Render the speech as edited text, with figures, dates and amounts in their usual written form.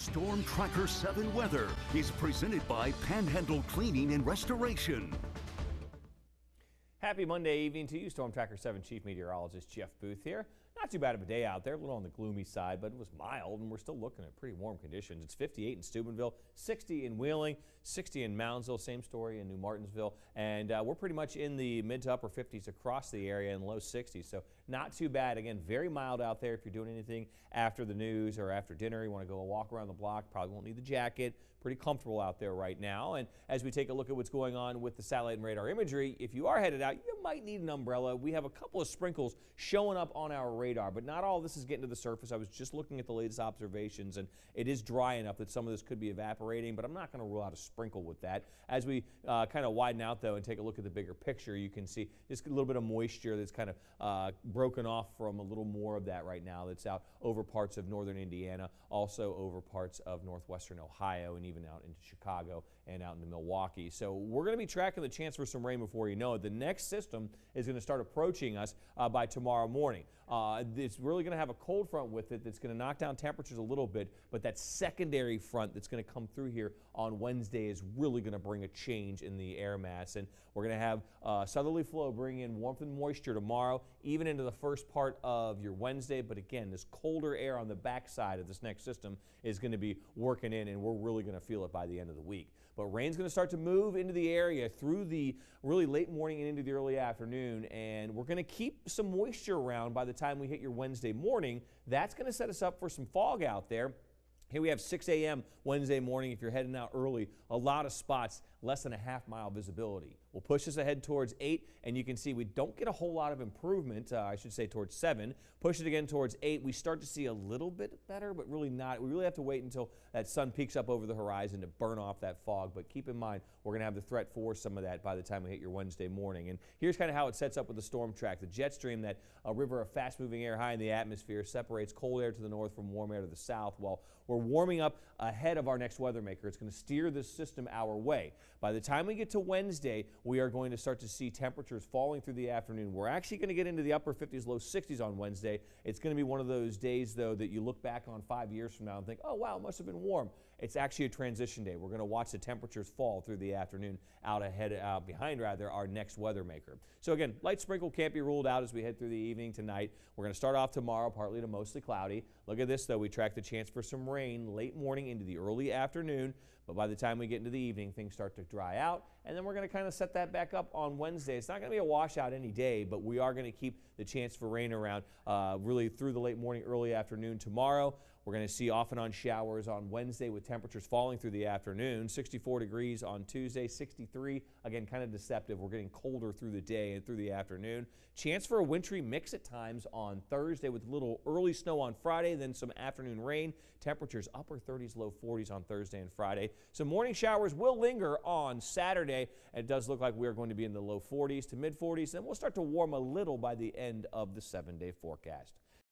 Storm Tracker 7 weather is presented by Panhandle Cleaning and Restoration. Happy Monday evening to you. Storm Tracker 7 Chief Meteorologist Jeff Booth here. Not too bad of a day out there, a little on the gloomy side, but it was mild, and we're still looking at pretty warm conditions. It's 58 in Steubenville, 60 in Wheeling, 60 in Moundsville, same story in New Martinsville, and we're pretty much in the mid to upper 50s across the area and low 60s, so not too bad. Again, very mild out there. If you're doing anything after the news or after dinner, you want to go a walk around the block, probably won't need the jacket. Pretty comfortable out there right now. And as we take a look at what's going on with the satellite and radar imagery, if you are headed out, you might need an umbrella. We have a couple of sprinkles showing up on our radar, but not all of this is getting to the surface. I was just looking at the latest observations, and it is dry enough that some of this could be evaporating, but I'm not going to rule out a sprinkle with that. As we kind of widen out, though, and take a look at the bigger picture, you can see just a little bit of moisture that's kind of broken off from a little more of that right now that's out over parts of northern Indiana, also over parts of northwestern Ohio, and even out into Chicago and out into Milwaukee. So we're going to be tracking the chance for some rain before you know it. The next system is going to start approaching us by tomorrow morning. It's really going to have a cold front with it that's going to knock down temperatures a little bit, but that secondary front that's going to come through here on Wednesday is really going to bring a change in the air mass. And we're going to have southerly flow bringing in warmth and moisture tomorrow, even into the first part of your Wednesday. But again, this colder air on the backside of this next system is going to be working in, and we're really going to feel it by the end of the week. But rain's going to start to move into the area through the really late morning and into the early afternoon, and we're going to keep some moisture around by the time we hit your Wednesday morning. That's going to set us up for some fog out there. Here we have 6 a.m. Wednesday morning. If you're heading out early, a lot of spots, less than a half-mile visibility. We'll push us ahead towards 8, and you can see we don't get a whole lot of improvement, I should say towards 7. Push it again towards 8. We start to see a little bit better, but really not. We really have to wait until that sun peaks up over the horizon to burn off that fog. But keep in mind, we're going to have the threat for some of that by the time we hit your Wednesday morning. And here's kind of how it sets up with the storm track. The jet stream, that river of fast-moving air high in the atmosphere, separates cold air to the north from warm air to the south. While we're warming up ahead of our next weather maker, it's going to steer this system our way. By the time we get to Wednesday, we are going to start to see temperatures falling through the afternoon. We're actually going to get into the upper 50s, low 60s on Wednesday. It's going to be one of those days, though, that you look back on 5 years from now and think, oh, wow, it must have been warm. It's actually a transition day. We're going to watch the temperatures fall through the afternoon out behind our next weather maker. So again, light sprinkle can't be ruled out as we head through the evening tonight. We're going to start off tomorrow partly to mostly cloudy. Look at this, though. We track the chance for some rain late morning into the early afternoon. But by the time we get into the evening, things start to dry out, and then we're going to kind of set that back up on Wednesday. It's not going to be a washout any day, but we are going to keep the chance for rain around really through the late morning, early afternoon tomorrow. We're going to see off and on showers on Wednesday with temperatures falling through the afternoon. 64 degrees on Tuesday, 63. Again, kind of deceptive. We're getting colder through the day and through the afternoon. Chance for a wintry mix at times on Thursday with a little early snow on Friday, then some afternoon rain. Temperatures upper 30s, low 40s on Thursday and Friday. Some morning showers will linger on Saturday. It does look like we're going to be in the low 40s to mid 40s. Then we'll start to warm a little by the end of the 7-day forecast.